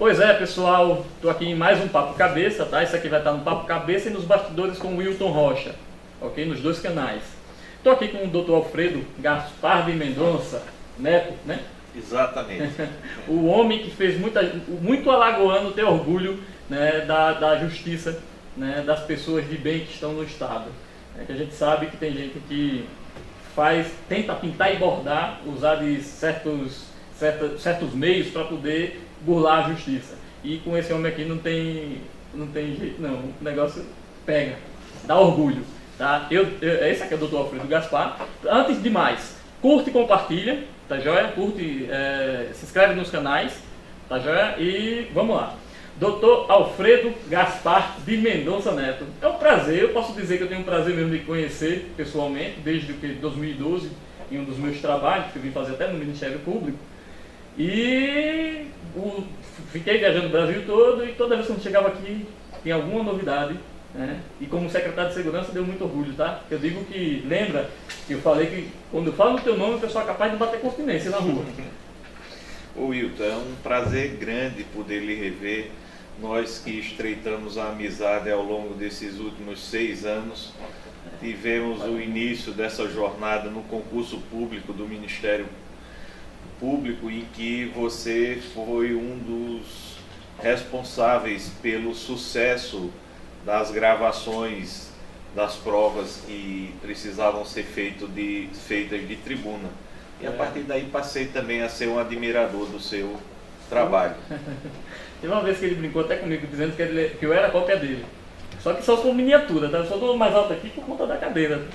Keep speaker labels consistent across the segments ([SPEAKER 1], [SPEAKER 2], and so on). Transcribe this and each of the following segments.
[SPEAKER 1] Pois é, pessoal, estou aqui em mais um Papo Cabeça, tá? Isso aqui vai estar no Papo Cabeça e nos bastidores com o Wilton Rocha, ok? Nos dois canais. Estou aqui com o Dr. Alfredo Gaspar de Mendonça Neto, né?
[SPEAKER 2] Exatamente.
[SPEAKER 1] O homem que fez muito alagoano ter orgulho, né, da justiça, né, das pessoas de bem que estão no Estado. É que a gente sabe que tem gente que tenta pintar e bordar, usar de certos meios para poder burlar a justiça. E com esse homem aqui não tem jeito não, o negócio pega, dá orgulho. Tá? Esse aqui é o Dr. Alfredo Gaspar. Antes de mais, curte e compartilha, tá joia? Curte, se inscreve nos canais, tá joia? E vamos lá. Dr. Alfredo Gaspar de Mendonça Neto. É um prazer, eu posso dizer que eu tenho um prazer mesmo de conhecer pessoalmente, desde 2012, em um dos meus trabalhos, que eu vim fazer até no Ministério Público. E fiquei viajando o Brasil todo e toda vez que eu chegava aqui, tinha alguma novidade. Né? E como secretário de Segurança deu muito orgulho, tá? Eu digo que, lembra que eu falei que quando eu falo no teu nome, o pessoal é capaz de bater continência na rua.
[SPEAKER 2] Ô Wilton, é um prazer grande poder lhe rever. Nós que estreitamos a amizade ao longo desses últimos 6 anos, tivemos o início dessa jornada no concurso público do Ministério Público, em que você foi um dos responsáveis pelo sucesso das gravações das provas que precisavam ser feitas de tribuna. E a partir daí passei também a ser um admirador do seu trabalho.
[SPEAKER 1] Teve uma vez que ele brincou até comigo, dizendo que eu era cópia dele. Só que só com miniatura, tá? Eu só estou mais alto aqui por conta da cadeira.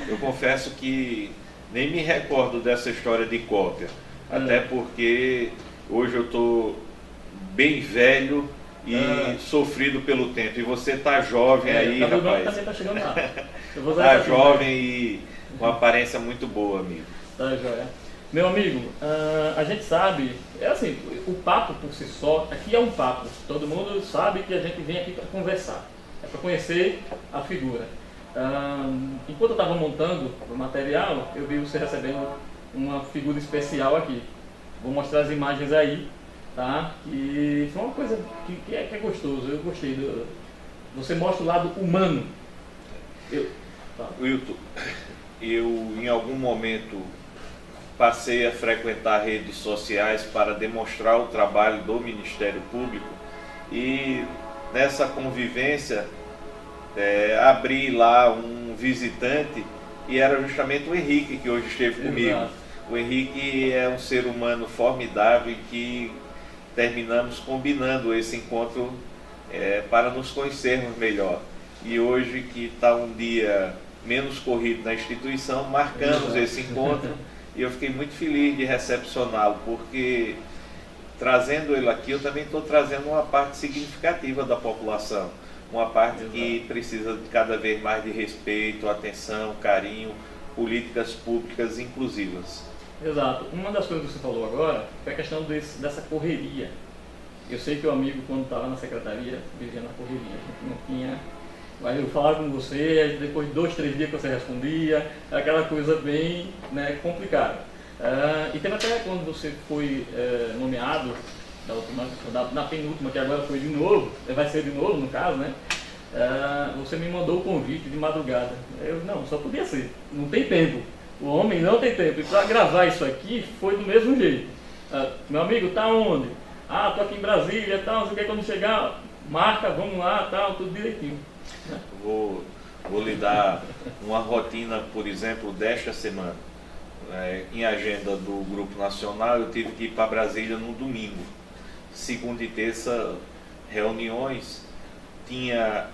[SPEAKER 2] Eu confesso que nem me recordo dessa história de cópia. Até porque hoje eu estou bem velho e sofrido pelo tempo. E você tá jovem aí, rapaz.
[SPEAKER 1] Também tá chegando lá.
[SPEAKER 2] Tá jovem e com aparência muito boa, amigo.
[SPEAKER 1] Tá joia. Meu amigo, a gente sabe, é assim, o papo por si só, aqui é um papo. Todo mundo sabe que a gente vem aqui para conversar, é para conhecer a figura. Enquanto eu estava montando o material, eu vi você recebendo uma figura especial aqui. Vou mostrar as imagens aí, tá? E foi uma coisa que é gostoso, eu gostei. Você mostra o lado humano.
[SPEAKER 2] Wilton, eu em algum momento passei a frequentar redes sociais para demonstrar o trabalho do Ministério Público e nessa convivência abri lá um visitante e era justamente o Henrique que hoje esteve comigo.
[SPEAKER 1] Exato.
[SPEAKER 2] O Henrique é um ser humano formidável e que terminamos combinando esse encontro para nos conhecermos melhor. E hoje que está um dia menos corrido na instituição, marcamos esse encontro. E eu fiquei muito feliz de recepcioná-lo, porque trazendo ele aqui, eu também estou trazendo uma parte significativa da população. Uma parte que precisa de cada vez mais de respeito, atenção, carinho, políticas públicas inclusivas.
[SPEAKER 1] Exato. Uma das coisas que você falou agora foi a questão dessa correria. Eu sei que o amigo, quando estava na secretaria, vivia na correria. A gente não tinha... Mas eu falava com você, depois de 2, 3 dias que você respondia, aquela coisa bem, né, complicada. E teve até quando você foi nomeado, na penúltima, que agora foi de novo, vai ser de novo no caso, né? Você me mandou o convite de madrugada. Eu, não, só podia ser, não tem tempo. O homem não tem tempo. E para gravar isso aqui foi do mesmo jeito. Meu amigo, tá onde? Tô aqui em Brasília, tal, não sei o que, quando chegar, marca, vamos lá, tal, tudo direitinho.
[SPEAKER 2] Vou lhe dar uma rotina, por exemplo, desta semana. Em agenda do Grupo Nacional, eu tive que ir para Brasília no domingo. Segunda e terça, reuniões. Tinha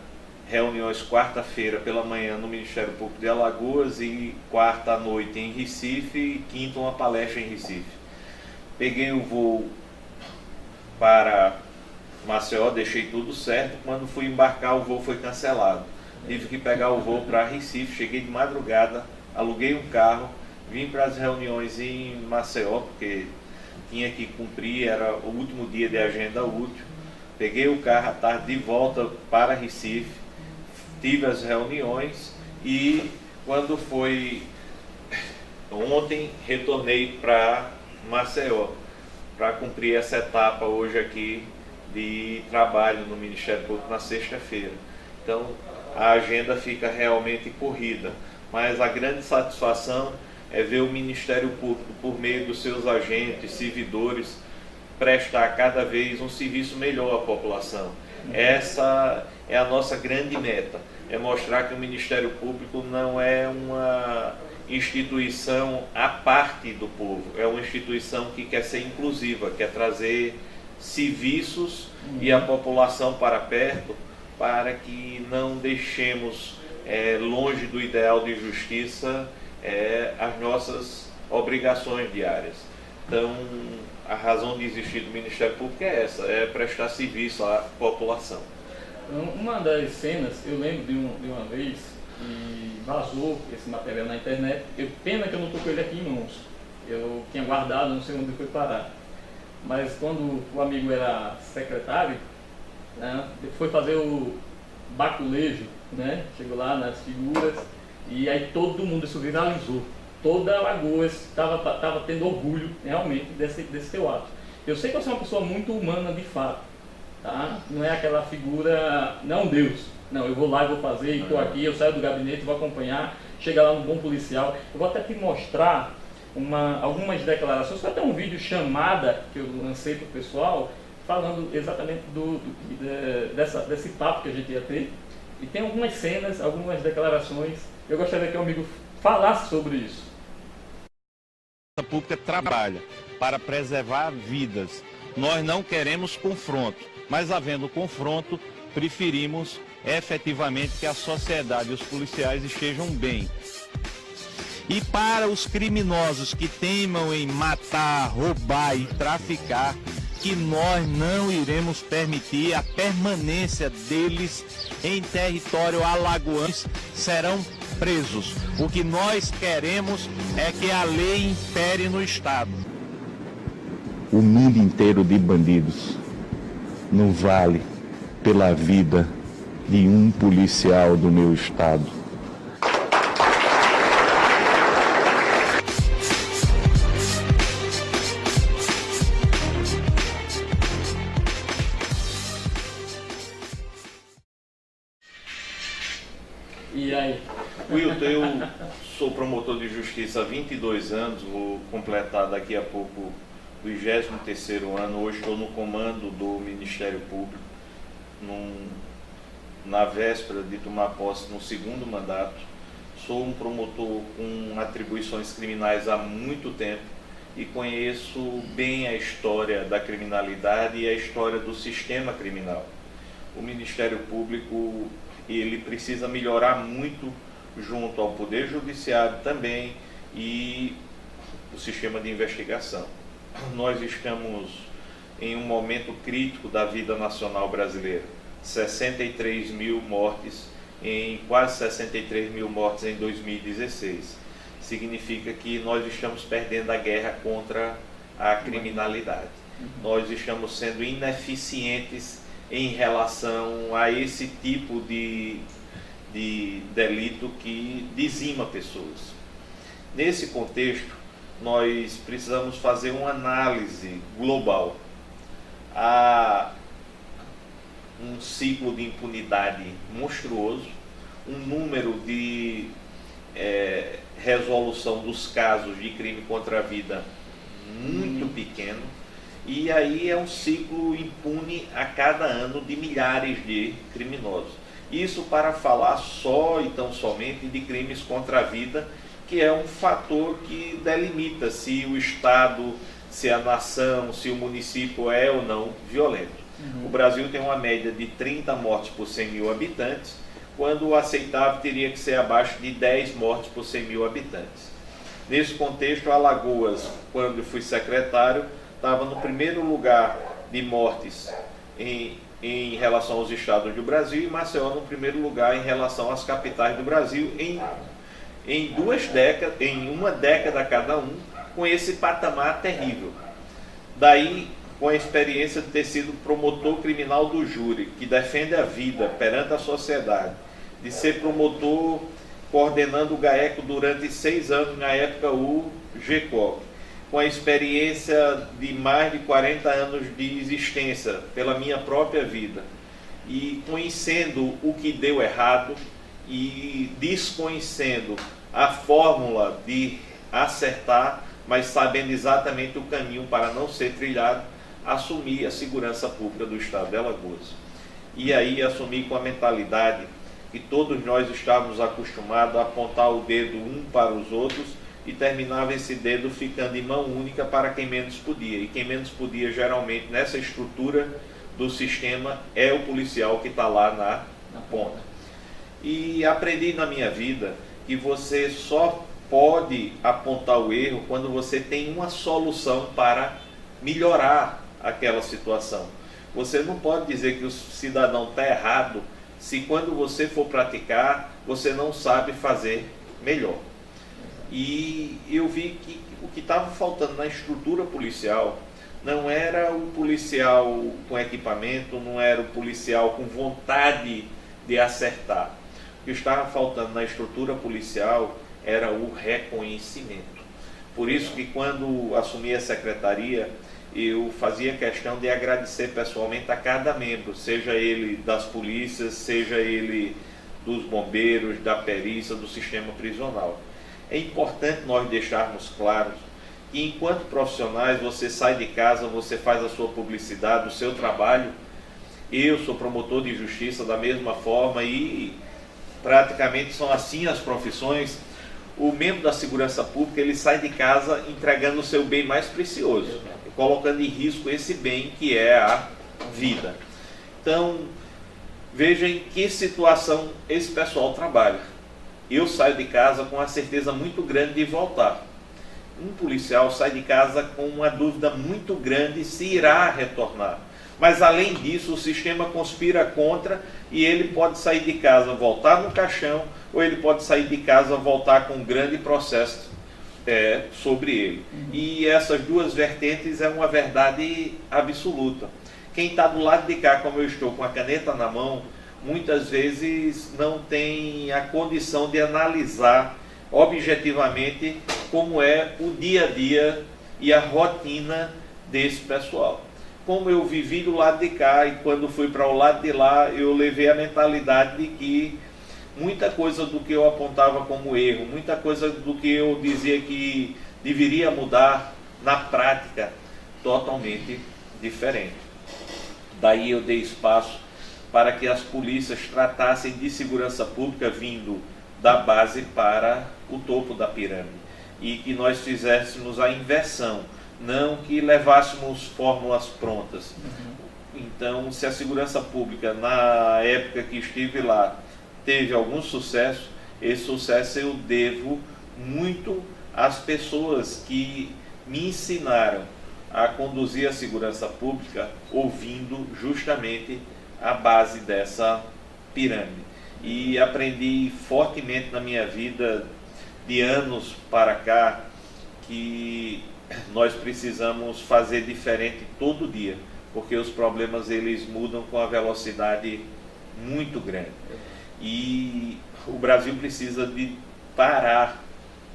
[SPEAKER 2] reuniões quarta-feira pela manhã no Ministério Público de Alagoas e quarta à noite em Recife e quinta uma palestra em Recife. Peguei o voo para Maceió, deixei tudo certo. Quando fui embarcar, o voo foi cancelado. Tive que pegar o voo para Recife, cheguei de madrugada, aluguei um carro, vim para as reuniões em Maceió, porque tinha que cumprir, era o último dia de agenda útil. Peguei o carro à tarde de volta para Recife, tive as reuniões e quando foi ontem, retornei para Maceió. para cumprir essa etapa hoje aqui de trabalho no Ministério Público na sexta-feira. Então, a agenda fica realmente corrida, mas a grande satisfação é ver o Ministério Público, por meio dos seus agentes, servidores, prestar cada vez um serviço melhor à população. Essa é a nossa grande meta, é mostrar que o Ministério Público não é uma instituição à parte do povo, é uma instituição que quer ser inclusiva, quer trazer serviços e a população para perto, para que não deixemos longe do ideal de justiça as nossas obrigações diárias. Então, a razão de existir do Ministério Público é essa, é prestar serviço à população.
[SPEAKER 1] Uma das cenas, eu lembro de uma vez que vazou esse material na internet. Pena que eu não estou com ele aqui em mãos. Eu tinha guardado, não sei onde foi parar. Mas quando o amigo era secretário, né, foi fazer o baculejo, né, chegou lá nas figuras, e aí todo mundo, isso viralizou. Toda Alagoas estava tendo orgulho realmente desse seu ato. Eu sei que você é uma pessoa muito humana de fato, tá? Não é aquela figura, não Deus, não, eu vou lá e vou fazer, e estou aqui, eu saio do gabinete, vou acompanhar, chega lá no bom policial. Eu vou até te mostrar algumas declarações, foi até um vídeo chamada que eu lancei para o pessoal, falando exatamente desse papo que a gente ia ter. E tem algumas cenas, algumas declarações, eu gostaria que o amigo falasse sobre isso.
[SPEAKER 3] A pública trabalha para preservar vidas. Nós não queremos confronto, mas havendo confronto, preferimos efetivamente que a sociedade e os policiais estejam bem. E para os criminosos que teimam em matar, roubar e traficar, que nós não iremos permitir a permanência deles em território alagoano, serão presos. O que nós queremos é que a lei impere no Estado.
[SPEAKER 4] O mundo inteiro de bandidos não vale pela vida de um policial do meu estado.
[SPEAKER 1] E aí?
[SPEAKER 2] Wilton, eu sou promotor de justiça há 22 anos, vou completar daqui a pouco o 23º ano. Hoje estou no comando do Ministério Público, na véspera de tomar posse no segundo mandato. Sou um promotor com atribuições criminais há muito tempo e conheço bem a história da criminalidade e a história do sistema criminal. O Ministério Público, ele precisa melhorar muito junto ao Poder Judiciário também e o sistema de investigação. Nós estamos em um momento crítico da vida nacional brasileira. 63 mil mortes, quase 63 mil mortes em 2016. Significa que nós estamos perdendo a guerra contra a criminalidade. Nós estamos sendo ineficientes em relação a esse tipo de delito que dizima pessoas. Nesse contexto, nós precisamos fazer uma análise global. Há um ciclo de impunidade monstruoso, um número de resolução dos casos de crime contra a vida muito pequeno, e aí é um ciclo impune a cada ano de milhares de criminosos. Isso para falar só e tão somente de crimes contra a vida, que é um fator que delimita se o Estado, se a nação, se o município é ou não violento. O Brasil tem uma média de 30 mortes por 100 mil habitantes, quando o aceitável teria que ser abaixo de 10 mortes por 100 mil habitantes. Nesse contexto, Alagoas, quando eu fui secretário, estava no primeiro lugar de mortes em relação aos estados do Brasil, e Maceió no primeiro lugar em relação às capitais do Brasil, em uma década cada um, com esse patamar terrível. Daí, com a experiência de ter sido promotor criminal do júri, que defende a vida perante a sociedade, de ser promotor coordenando o GAECO durante 6 anos, na época o GECOC, com a experiência de mais de 40 anos de existência, pela minha própria vida, e conhecendo o que deu errado e desconhecendo a fórmula de acertar, mas sabendo exatamente o caminho para não ser trilhado, assumi a segurança pública do Estado de Alagoas. E aí assumi com a mentalidade que todos nós estávamos acostumados a apontar o dedo um para os outros e terminava esse dedo ficando em mão única para quem menos podia. E quem menos podia, geralmente, nessa estrutura do sistema, é o policial que está lá na ponta. E aprendi na minha vida que você só pode apontar o erro quando você tem uma solução para melhorar aquela situação. Você não pode dizer que o cidadão está errado se quando você for praticar, você não sabe fazer melhor. E eu vi que o que estava faltando na estrutura policial não era o policial com equipamento, não era o policial com vontade de acertar. O que estava faltando na estrutura policial era o reconhecimento. Por isso que quando assumi a secretaria, eu fazia questão de agradecer pessoalmente a cada membro, seja ele das polícias, seja ele dos bombeiros, da perícia, do sistema prisional. É importante nós deixarmos claros que enquanto profissionais você sai de casa, você faz a sua publicidade, o seu trabalho. Eu sou promotor de justiça da mesma forma e praticamente são assim as profissões. O membro da segurança pública, ele sai de casa entregando o seu bem mais precioso, colocando em risco esse bem que é a vida. Então, veja em que situação esse pessoal trabalha. Eu saio de casa com a certeza muito grande de voltar. Um policial sai de casa com uma dúvida muito grande se irá retornar. Mas além disso, o sistema conspira contra e ele pode sair de casa, voltar no caixão, ou ele pode sair de casa, voltar com um grande processo sobre ele. E essas duas vertentes é uma verdade absoluta. Quem está do lado de cá, como eu estou, com a caneta na mão, muitas vezes não tem a condição de analisar objetivamente como é o dia a dia e a rotina desse pessoal. Como eu vivi do lado de cá e quando fui para o lado de lá, eu levei a mentalidade de que muita coisa do que eu apontava como erro, muita coisa do que eu dizia que deveria mudar, na prática, totalmente diferente. Daí eu dei espaço para que as polícias tratassem de segurança pública vindo da base para o topo da pirâmide. E que nós fizéssemos a inversão, não que levássemos fórmulas prontas. Então, se a segurança pública, na época que estive lá, teve algum sucesso, esse sucesso eu devo muito às pessoas que me ensinaram a conduzir a segurança pública ouvindo justamente a base dessa pirâmide. E aprendi fortemente na minha vida, de anos para cá, que nós precisamos fazer diferente todo dia, porque os problemas eles mudam com a velocidade muito grande. E o Brasil precisa de parar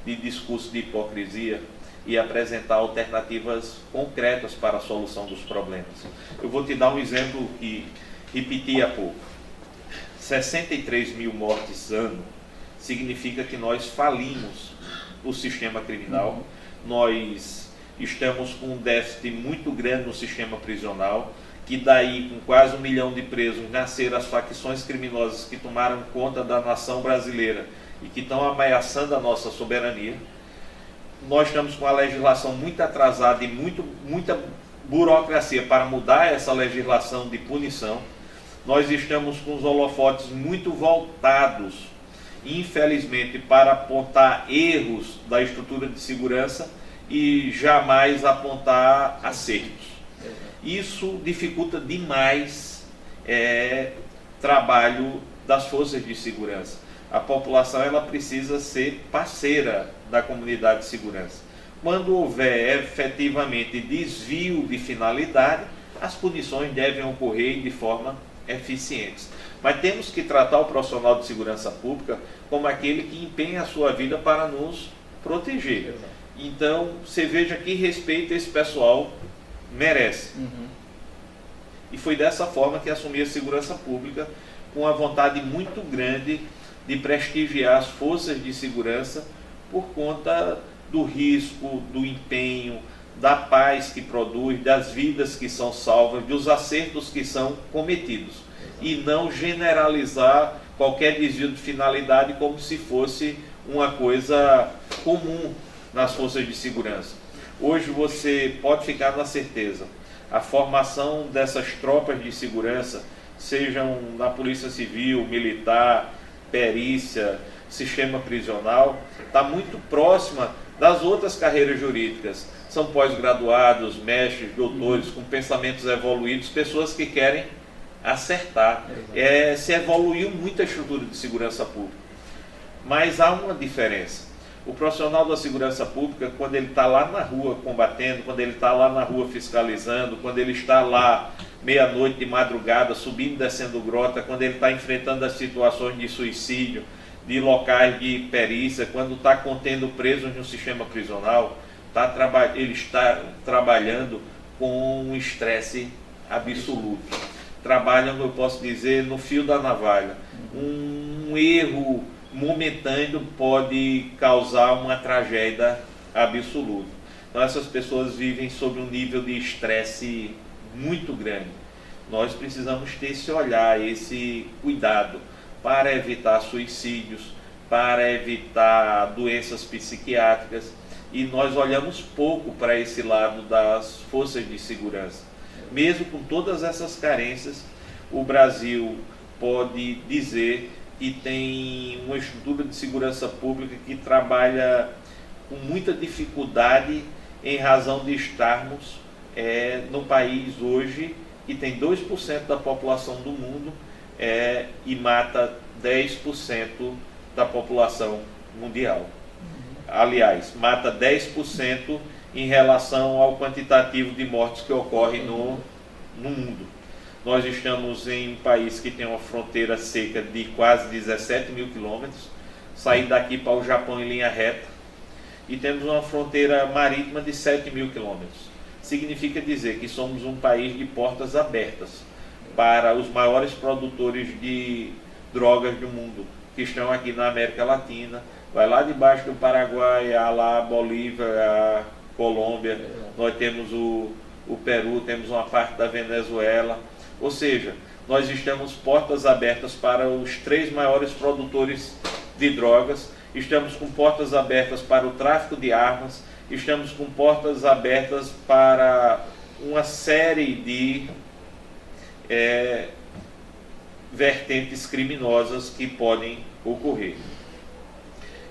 [SPEAKER 2] de discurso de hipocrisia e apresentar alternativas concretas para a solução dos problemas. Eu vou te dar um exemplo que repeti há pouco. 63 mil mortes ano significa que nós falimos o sistema criminal, nós estamos com um déficit muito grande no sistema prisional, que daí com quase 1 milhão de presos nasceram as facções criminosas que tomaram conta da nação brasileira e que estão ameaçando a nossa soberania. Nós estamos com a legislação muito atrasada e muita burocracia para mudar essa legislação de punição. Nós estamos com os holofotes muito voltados, infelizmente, para apontar erros da estrutura de segurança e jamais apontar acertos. Isso dificulta demais trabalho das forças de segurança. A população ela precisa ser parceira da comunidade de segurança. Quando houver efetivamente desvio de finalidade, as punições devem ocorrer de forma eficiente. Mas temos que tratar o profissional de segurança pública como aquele que empenha a sua vida para nos proteger. Então, você veja que respeito esse pessoal merece. E foi dessa forma que assumi a segurança pública, com a vontade muito grande de prestigiar as forças de segurança por conta do risco, do empenho, da paz que produz, das vidas que são salvas, dos acertos que são cometidos. E não generalizar qualquer desvio de finalidade como se fosse uma coisa comum nas forças de segurança. Hoje você pode ficar na certeza, a formação dessas tropas de segurança, sejam na Polícia Civil, Militar, Perícia, Sistema Prisional, está muito próxima das outras carreiras jurídicas. São pós-graduados, mestres, doutores, com pensamentos evoluídos, pessoas que querem acertar. Se evoluiu muito a estrutura de segurança pública. Mas há uma diferença. O profissional da segurança pública, quando ele está lá na rua combatendo, quando ele está lá na rua fiscalizando, quando ele está lá meia-noite de madrugada, subindo e descendo grota, quando ele está enfrentando as situações de suicídio, de locais de perícia, quando está contendo presos no sistema prisional, ele está trabalhando com um estresse absoluto. Trabalham, eu posso dizer, no fio da navalha. Um erro momentâneo pode causar uma tragédia absoluta. Então essas pessoas vivem sob um nível de estresse muito grande. Nós precisamos ter esse olhar, esse cuidado para evitar suicídios, para evitar doenças psiquiátricas, e nós olhamos pouco para esse lado das forças de segurança. Mesmo com todas essas carências, o Brasil pode dizer que tem uma estrutura de segurança pública que trabalha com muita dificuldade em razão de estarmos num país hoje que tem 2% da população do mundo e mata 10% da população mundial. Aliás, mata 10% em relação ao quantitativo de mortes que ocorre no mundo. Nós estamos em um país que tem uma fronteira seca de quase 17 mil quilômetros, saindo daqui para o Japão em linha reta, e temos uma fronteira marítima de 7 mil quilômetros. Significa dizer que somos um país de portas abertas para os maiores produtores de drogas do mundo, que estão aqui na América Latina. Vai lá debaixo do Paraguai, lá a Bolívia, a Colômbia, nós temos o Peru, temos uma parte da Venezuela. Ou seja, nós estamos portas abertas para os 3 maiores produtores de drogas, estamos com portas abertas para o tráfico de armas, estamos com portas abertas para uma série de vertentes criminosas que podem ocorrer.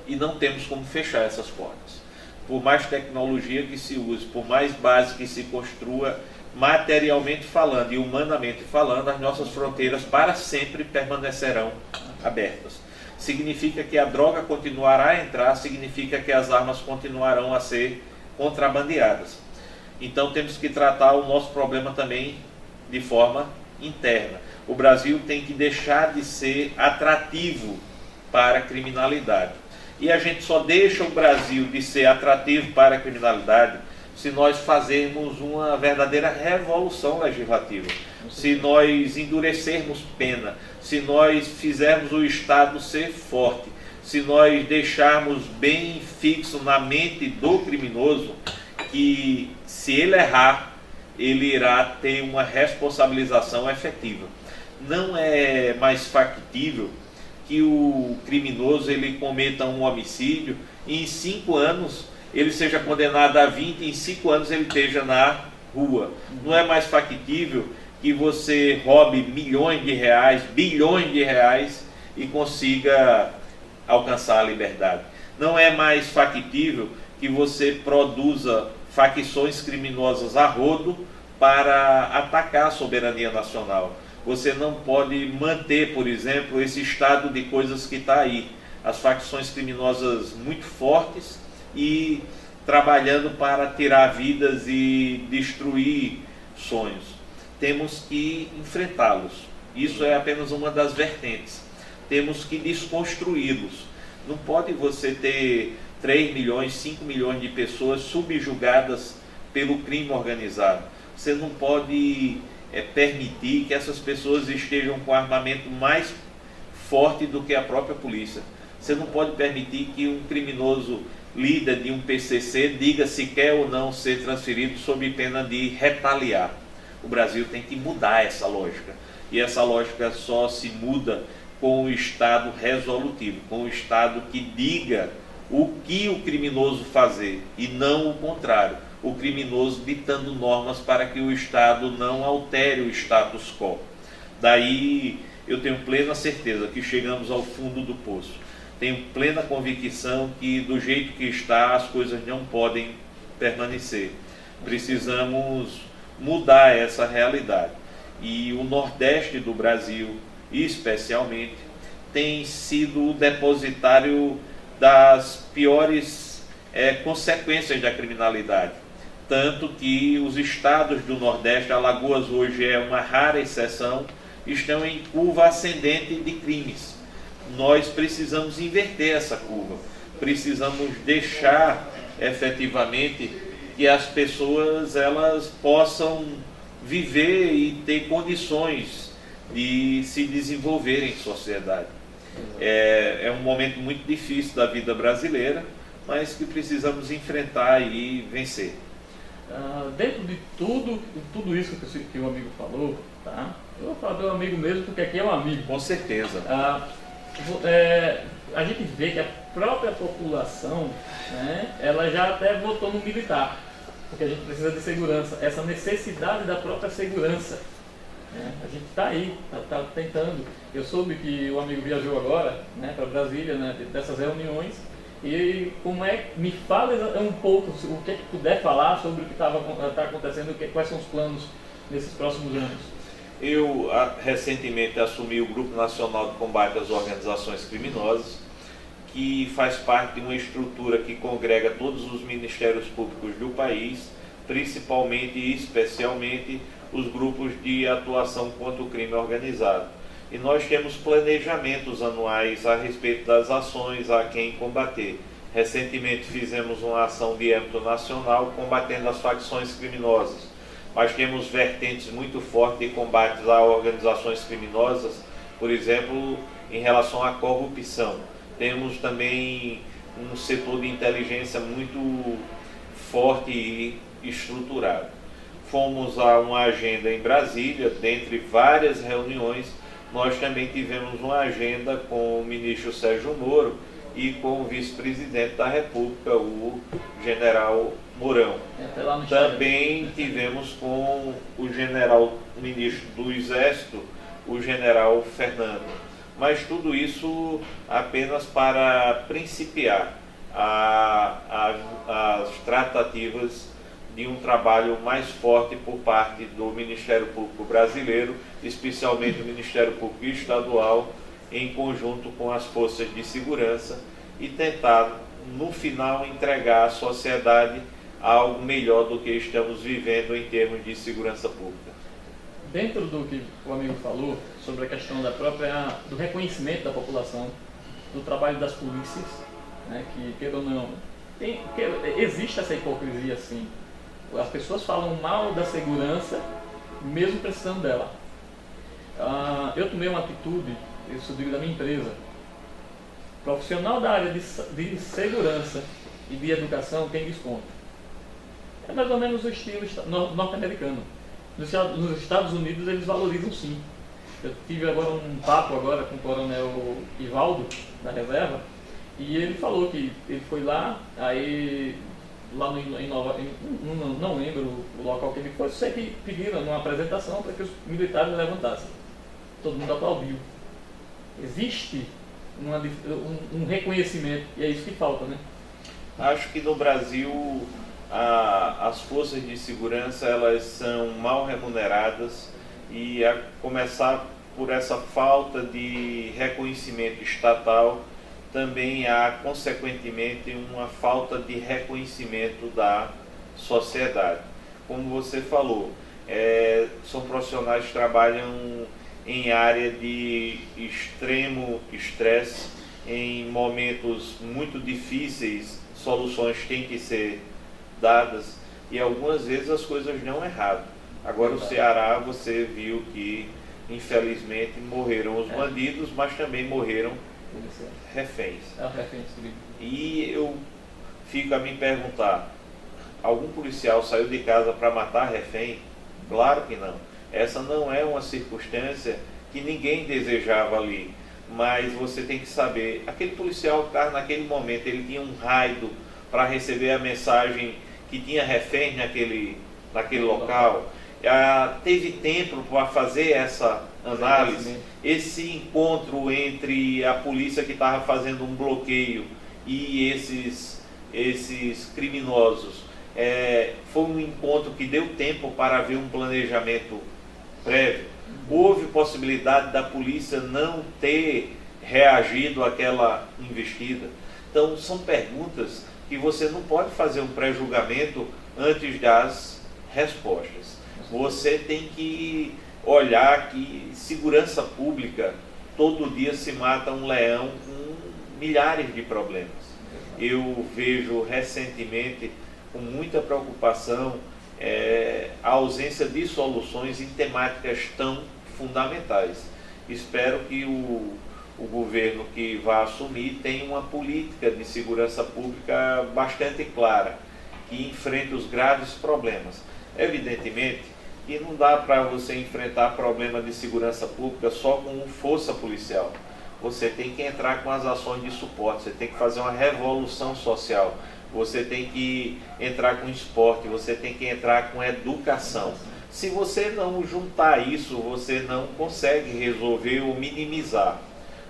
[SPEAKER 2] E não temos como fechar essas portas. Por mais tecnologia que se use, por mais base que se construa, materialmente falando e humanamente falando, as nossas fronteiras para sempre permanecerão abertas. Significa que a droga continuará a entrar, significa que as armas continuarão a ser contrabandeadas. Então temos que tratar o nosso problema também de forma interna. O Brasil tem que deixar de ser atrativo para a criminalidade. E a gente só deixa o Brasil de ser atrativo para a criminalidade se nós fazermos uma verdadeira revolução legislativa, se nós endurecermos pena, se nós fizermos o Estado ser forte, se nós deixarmos bem fixo na mente do criminoso que, se ele errar, ele irá ter uma responsabilização efetiva. Não é mais factível que o criminoso ele cometa um homicídio e em 5 anos ele seja condenado a 20 e em 5 anos ele esteja na rua. Não é mais factível que você roube milhões de reais, bilhões de reais e consiga alcançar a liberdade. Não é mais factível que você produza facções criminosas a rodo para atacar a soberania nacional. Você não pode manter, por exemplo, esse estado de coisas que está aí. As facções criminosas muito fortes e trabalhando para tirar vidas e destruir sonhos. Temos que enfrentá-los. Isso é apenas uma das vertentes. Temos que desconstruí-los. Não pode você ter 3 milhões, 5 milhões de pessoas subjugadas pelo crime organizado. Você não pode permitir que essas pessoas estejam com armamento mais forte do que a própria polícia. Você não pode permitir que um criminoso líder de um PCC diga se quer ou não ser transferido sob pena de retaliar. O Brasil tem que mudar essa lógica. E essa lógica só se muda com o Estado resolutivo, com o Estado que diga o que o criminoso fazer e não o contrário. O criminoso ditando normas para que o Estado não altere o status quo. Daí eu tenho plena certeza que chegamos ao fundo do poço. Tenho plena convicção que do jeito que está as coisas não podem permanecer. Precisamos mudar essa realidade. E o Nordeste do Brasil, especialmente, tem sido o depositário das piores consequências da criminalidade. Tanto que os estados do Nordeste, Alagoas hoje é uma rara exceção, estão em curva ascendente de crimes. Nós precisamos inverter essa curva. Precisamos deixar efetivamente que as pessoas elas possam viver e ter condições de se desenvolver em sociedade. É um momento muito difícil da vida brasileira, mas que precisamos enfrentar e vencer.
[SPEAKER 1] Dentro de tudo isso que o amigo falou, tá? Eu vou falar do amigo mesmo porque aqui é um amigo.
[SPEAKER 2] Com certeza.
[SPEAKER 1] A gente vê que a própria população, né, ela já até votou no militar, porque a gente precisa de segurança, essa necessidade da própria segurança. A gente está aí, está tentando. Eu soube que o amigo viajou agora, né, para Brasília, né, dessas reuniões. E me fala um pouco o que puder falar sobre o que está acontecendo, quais são os planos nesses próximos anos.
[SPEAKER 2] Eu recentemente assumi o Grupo Nacional de Combate às Organizações Criminosas, que faz parte de uma estrutura que congrega todos os ministérios públicos do país, principalmente e especialmente os grupos de atuação contra o crime organizado. E nós temos planejamentos anuais a respeito das ações a quem combater. Recentemente fizemos uma ação de âmbito nacional combatendo as facções criminosas. Mas temos vertentes muito fortes de combates a organizações criminosas, por exemplo, em relação à corrupção. Temos também um setor de inteligência muito forte e estruturado. Fomos a uma agenda em Brasília, dentre várias reuniões. Nós também tivemos uma agenda com o ministro Sérgio Moro e com o vice-presidente da República, o general Mourão. Também tivemos com o ministro do Exército, o general Fernando. Mas tudo isso apenas para principiar as tratativas de um trabalho mais forte por parte do Ministério Público Brasileiro, especialmente o Ministério Público Estadual, em conjunto com as forças de segurança, e tentar, no final, entregar à sociedade algo melhor do que estamos vivendo em termos de segurança pública.
[SPEAKER 1] Dentro do que o amigo falou, sobre a questão do reconhecimento da população, do trabalho das polícias, né, que ou não, existe essa hipocrisia sim. As pessoas falam mal da segurança, mesmo precisando dela. Eu tomei uma atitude, isso digo da minha empresa. Profissional da área de segurança e de educação tem desconto. É mais ou menos o estilo norte-americano. Nos Estados Unidos eles valorizam sim. Eu tive agora um papo com o coronel Ivaldo, da reserva, e ele falou que ele foi lá, aí lá não lembro o local que ele foi, sei que pediram uma apresentação para que os militares levantassem. Todo mundo aplaudiu. Existe um reconhecimento, e é isso que falta, né?
[SPEAKER 2] Acho que no Brasil as forças de segurança elas são mal remuneradas, e a começar por essa falta de reconhecimento estatal, também há, consequentemente, uma falta de reconhecimento da sociedade. Como você falou, são profissionais que trabalham em área de extremo estresse, em momentos muito difíceis soluções têm que ser dadas e algumas vezes as coisas não erraram. Agora o Ceará, você viu que infelizmente morreram os bandidos, mas também morreram reféns. E eu fico a me perguntar, algum policial saiu de casa para matar refém? Claro que não. Essa não é uma circunstância que ninguém desejava ali. Mas você tem que saber, aquele policial que naquele momento, ele tinha um raio para receber a mensagem que tinha refém naquele local. Teve tempo para fazer essa análise, esse encontro entre a polícia que estava fazendo um bloqueio e esses criminosos. Foi um encontro que deu tempo para haver um planejamento prévio. Houve possibilidade da polícia não ter reagido àquela investida. Então, são perguntas que você não pode fazer um pré-julgamento antes das respostas. Você tem que olhar que segurança pública, todo dia se mata um leão com milhares de problemas. Eu vejo recentemente, com muita preocupação, a ausência de soluções em temáticas tão fundamentais. Espero que o governo que vai assumir tenha uma política de segurança pública bastante clara, que enfrente os graves problemas. Evidentemente que não dá para você enfrentar problema de segurança pública só com força policial. Você tem que entrar com as ações de suporte, você tem que fazer uma revolução social, você tem que entrar com esporte, você tem que entrar com educação. Se você não juntar isso, você não consegue resolver ou minimizar.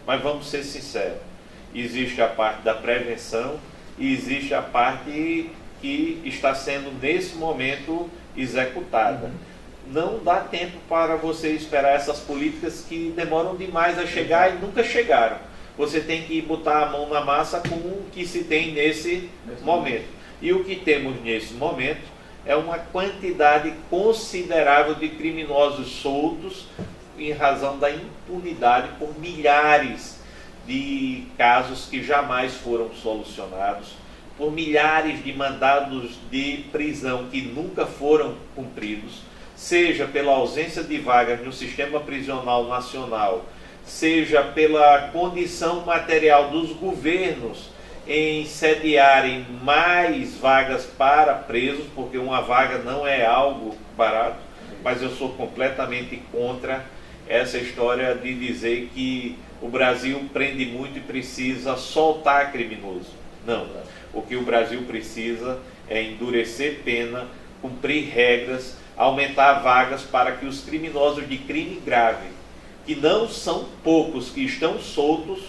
[SPEAKER 2] Mas vamos ser sinceros, existe a parte da prevenção e existe a parte que está sendo nesse momento executada. Não dá tempo para você esperar essas políticas que demoram demais a chegar e nunca chegaram. Você tem que botar a mão na massa com o que se tem nesse momento. E o que temos nesse momento é uma quantidade considerável de criminosos soltos em razão da impunidade por milhares de casos que jamais foram solucionados, por milhares de mandados de prisão que nunca foram cumpridos, seja pela ausência de vagas no sistema prisional nacional, seja pela condição material dos governos em sediarem mais vagas para presos, porque uma vaga não é algo barato, mas eu sou completamente contra essa história de dizer que o Brasil prende muito e precisa soltar criminoso. Não. O que o Brasil precisa é endurecer pena, cumprir regras, aumentar vagas para que os criminosos de crime grave, que não são poucos que estão soltos,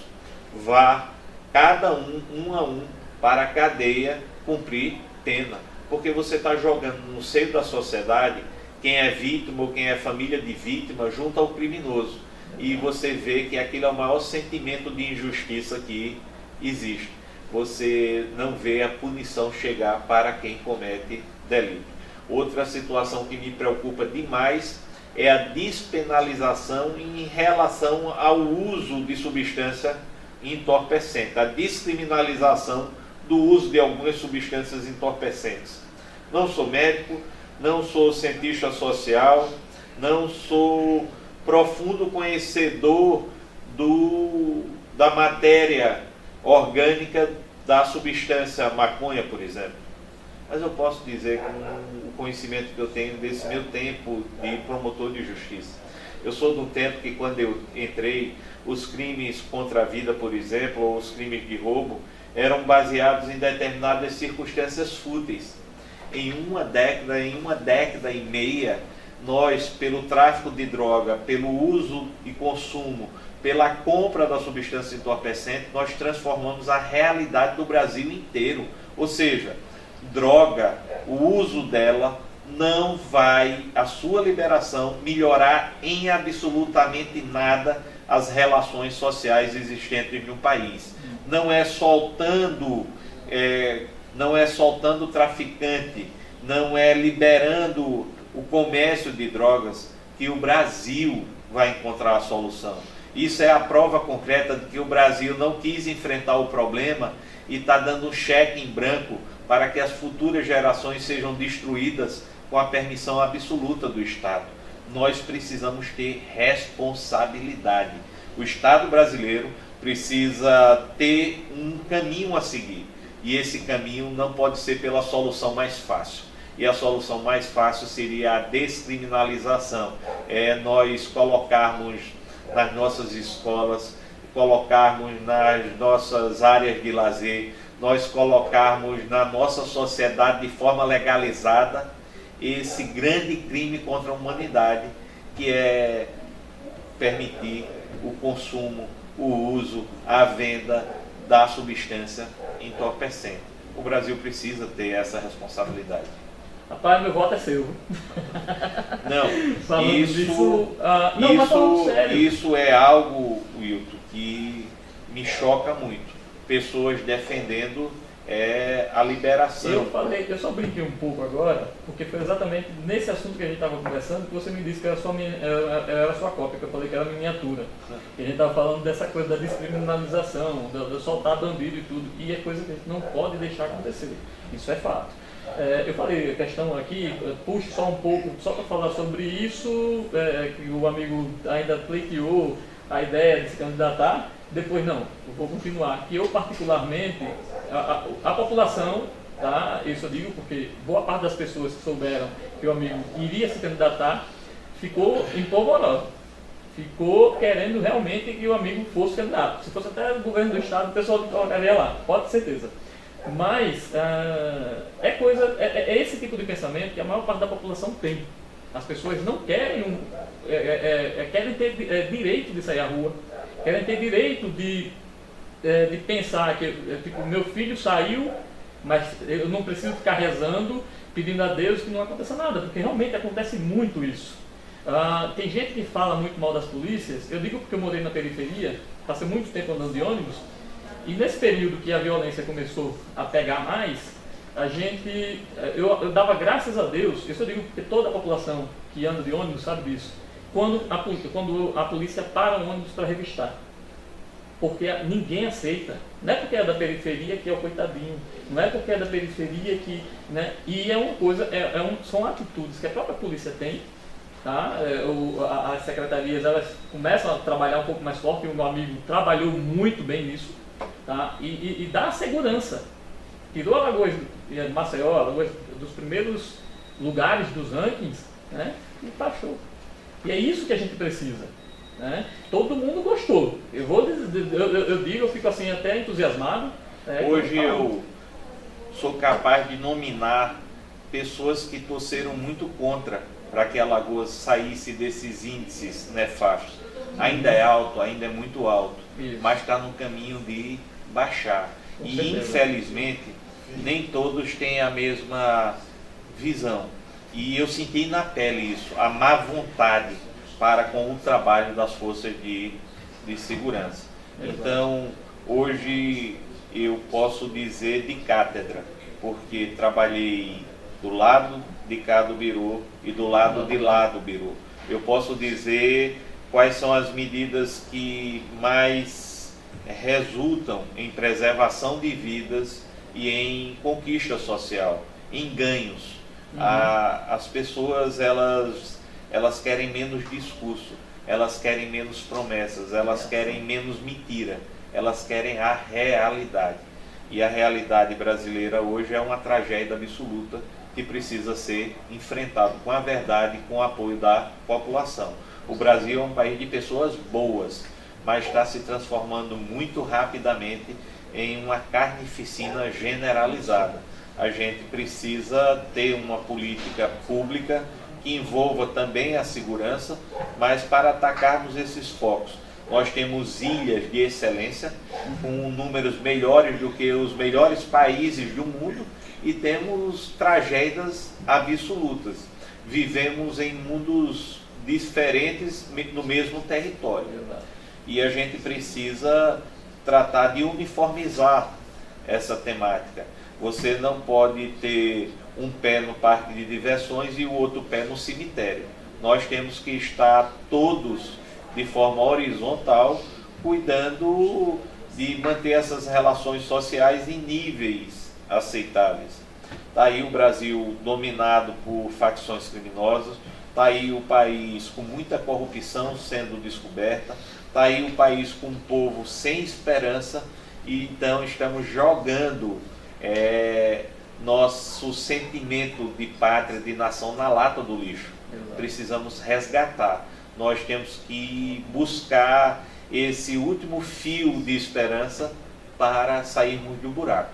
[SPEAKER 2] vá cada um a um para a cadeia cumprir pena. Porque você está jogando no seio da sociedade quem é vítima ou quem é família de vítima junto ao criminoso. E você vê que aquilo é o maior sentimento de injustiça que existe. Você não vê a punição chegar para quem comete delito. Outra situação que me preocupa demais é a despenalização em relação ao uso de substância entorpecente, a descriminalização do uso de algumas substâncias entorpecentes. Não sou médico, não sou cientista social, não sou profundo conhecedor da matéria orgânica da substância maconha, por exemplo. Mas eu posso dizer, com o conhecimento que eu tenho desse meu tempo de promotor de justiça, eu sou do tempo que, quando eu entrei, os crimes contra a vida, por exemplo, ou os crimes de roubo, eram baseados em determinadas circunstâncias fúteis. Em uma década e meia, nós, pelo tráfico de droga, pelo uso e consumo, pela compra da substância entorpecente, nós transformamos a realidade do Brasil inteiro. Ou seja, droga, o uso dela não vai, a sua liberação, melhorar em absolutamente nada as relações sociais existentes no país. Não é soltando o traficante, não é liberando o comércio de drogas que o Brasil vai encontrar a solução. Isso é a prova concreta de que o Brasil não quis enfrentar o problema e está dando um cheque em branco para que as futuras gerações sejam destruídas com a permissão absoluta do Estado. Nós precisamos ter responsabilidade. O Estado brasileiro precisa ter um caminho a seguir. E esse caminho não pode ser pela solução mais fácil. E a solução mais fácil seria a descriminalização. É nós colocarmos nas nossas escolas, colocarmos nas nossas áreas de lazer, nós colocarmos na nossa sociedade de forma legalizada esse grande crime contra a humanidade, que é permitir o consumo, o uso, a venda da substância entorpecente. O Brasil precisa ter essa responsabilidade.
[SPEAKER 1] Rapaz, meu voto é seu.
[SPEAKER 2] Não,
[SPEAKER 1] mas falando sério.
[SPEAKER 2] Isso é algo, Wilton, que me choca muito. Pessoas defendendo a liberação.
[SPEAKER 1] Eu só brinquei um pouco agora, porque foi exatamente nesse assunto que a gente estava conversando que você me disse que era a sua cópia, que eu falei que era miniatura. E a gente estava falando dessa coisa da descriminalização, de soltar bandido e tudo, e é coisa que a gente não pode deixar acontecer. Isso é fato. Eu falei a questão aqui, puxo só um pouco, só para falar sobre isso, que o amigo ainda pleiteou a ideia de se candidatar. Depois não, eu vou continuar. Que eu particularmente, a população, tá? Isso eu digo porque boa parte das pessoas que souberam que o amigo iria se candidatar, ficou empolvorosa. Ficou querendo realmente que o amigo fosse candidato. Se fosse até o governo do estado, o pessoal colocaria lá, pode ter certeza. Mas é esse tipo de pensamento que a maior parte da população tem. As pessoas não querem, querem ter direito de sair à rua, querem ter direito de pensar que tipo, meu filho saiu, mas eu não preciso ficar rezando, pedindo a Deus que não aconteça nada, porque realmente acontece muito isso. Tem gente que fala muito mal das polícias. Eu digo porque eu morei na periferia, passei muito tempo andando de ônibus, e nesse período que a violência começou a pegar mais, eu dava graças a Deus, isso eu digo porque toda a população que anda de ônibus sabe disso, quando a polícia para o ônibus para revistar. Porque ninguém aceita. Não é porque é da periferia que é o coitadinho, não é porque é da periferia que... Né? E é uma coisa, são atitudes que a própria polícia tem. Tá? As secretarias elas começam a trabalhar um pouco mais forte, e o meu amigo trabalhou muito bem nisso, tá? E dá segurança. Tirou Alagoas, Maceió, Alagoas dos primeiros lugares dos rankings, né? E taxou. E é isso que a gente precisa. Né? Todo mundo gostou. Eu fico assim até entusiasmado.
[SPEAKER 2] Hoje eu sou capaz de nominar pessoas que torceram muito contra para que Alagoas saísse desses índices nefastos. Ainda é alto, ainda é muito alto, mas está no caminho de baixar. E infelizmente nem todos têm a mesma visão. E eu senti na pele isso, a má vontade para com o trabalho das forças de segurança. Então, hoje eu posso dizer de cátedra, porque trabalhei do lado de cá do Biru e do lado de lá do Biru. Eu posso dizer quais são as medidas que mais resultam em preservação de vidas e em conquista social, em ganhos. As pessoas, elas querem menos discurso, elas querem menos promessas, elas querem menos mentira, elas querem a realidade. E a realidade brasileira hoje é uma tragédia absoluta que precisa ser enfrentado com a verdade, com o apoio da população. O Brasil é um país de pessoas boas, mas está se transformando muito rapidamente em uma carnificina generalizada. A gente precisa ter uma política pública que envolva também a segurança, mas para atacarmos esses focos, nós temos ilhas de excelência, com números melhores do que os melhores países do mundo, e temos tragédias absolutas. Vivemos em mundos diferentes no mesmo território. E a gente precisa tratar de uniformizar essa temática. Você não pode ter um pé no parque de diversões e o outro pé no cemitério. Nós temos que estar todos de forma horizontal, cuidando de manter essas relações sociais em níveis aceitáveis. Está aí o Brasil dominado por facções criminosas, está aí o país com muita corrupção sendo descoberta, está aí o país com um povo sem esperança, e então estamos jogando nosso sentimento de pátria, de nação, na lata do lixo.
[SPEAKER 1] Exato.
[SPEAKER 2] Precisamos resgatar. Nós temos que buscar esse último fio de esperança para sairmos do buraco.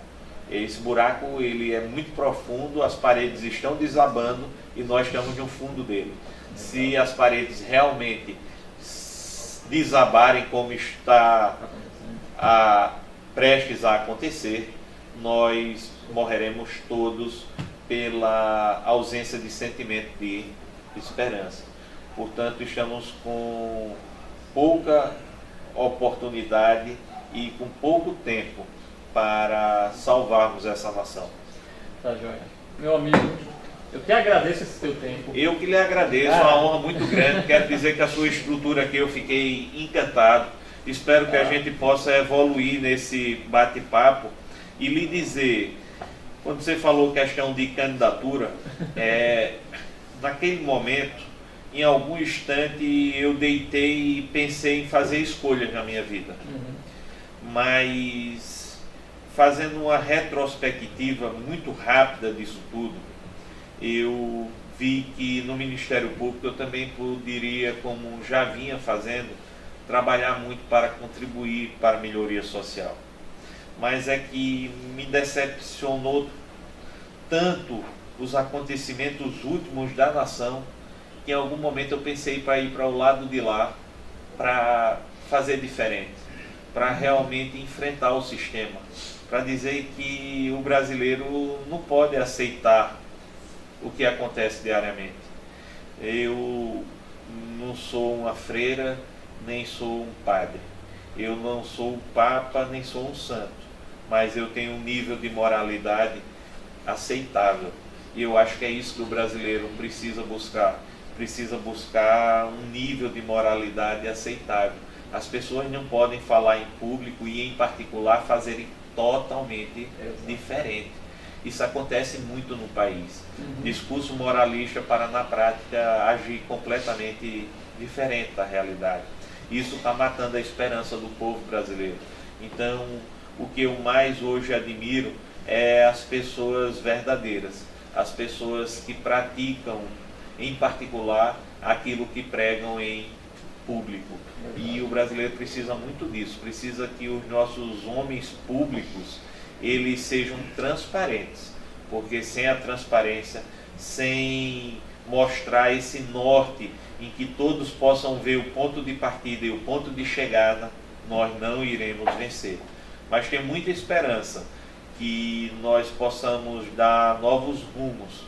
[SPEAKER 2] Esse buraco ele é muito profundo, as paredes estão desabando e nós estamos no fundo dele. Se as paredes realmente desabarem como está prestes a acontecer, nós morreremos todos pela ausência de sentimento de esperança. Portanto, estamos com pouca oportunidade e com pouco tempo para salvarmos essa nação.
[SPEAKER 1] Tá joia. Meu amigo, eu te agradeço esse teu tempo.
[SPEAKER 2] Eu que lhe agradeço, é uma honra muito grande. Quero dizer que a sua estrutura aqui eu fiquei encantado. Espero que a gente possa evoluir nesse bate-papo e lhe dizer, quando você falou questão de candidatura, naquele momento, em algum instante, eu deitei e pensei em fazer escolhas na minha vida. Mas, fazendo uma retrospectiva muito rápida disso tudo, eu vi que no Ministério Público eu também poderia, como já vinha fazendo, trabalhar muito para contribuir para a melhoria social. Mas é que me decepcionou tanto os acontecimentos últimos da nação, que em algum momento eu pensei para ir para o lado de lá, para fazer diferente, para realmente enfrentar o sistema, para dizer que o brasileiro não pode aceitar o que acontece diariamente. Eu não sou uma freira, nem sou um padre. Eu não sou um papa, nem sou um santo. Mas eu tenho um nível de moralidade aceitável. E eu acho que é isso que o brasileiro precisa buscar. Precisa buscar um nível de moralidade aceitável. As pessoas não podem falar em público e, em particular, fazerem totalmente diferente. Isso acontece muito no país. Discurso moralista para, na prática, agir completamente diferente da realidade. Isso está matando a esperança do povo brasileiro. Então, o que eu mais hoje admiro é as pessoas verdadeiras, as pessoas que praticam, em particular, aquilo que pregam em público. E o brasileiro precisa muito disso, precisa que os nossos homens públicos, eles sejam transparentes, porque sem a transparência, sem mostrar esse norte em que todos possam ver o ponto de partida e o ponto de chegada, nós não iremos vencer. Mas tem muita esperança que nós possamos dar novos rumos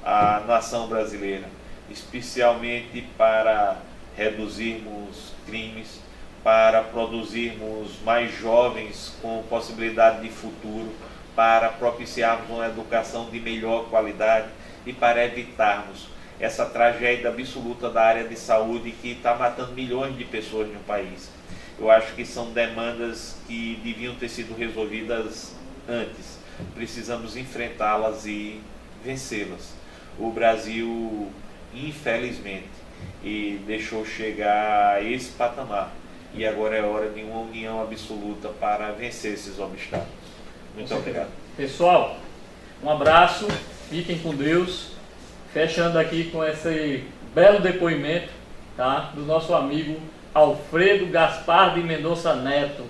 [SPEAKER 2] à nação brasileira, especialmente para reduzirmos crimes, para produzirmos mais jovens com possibilidade de futuro, para propiciarmos uma educação de melhor qualidade e para evitarmos essa tragédia absoluta da área de saúde que está matando milhões de pessoas no país. Eu acho que são demandas que deviam ter sido resolvidas antes. Precisamos enfrentá-las e vencê-las. O Brasil, infelizmente, deixou chegar a esse patamar. E agora é hora de uma união absoluta para vencer esses obstáculos. Muito obrigado.
[SPEAKER 1] Pessoal, um abraço, fiquem com Deus. Fechando aqui com esse belo depoimento, tá, do nosso amigo Alfredo Gaspar de Mendonça Neto.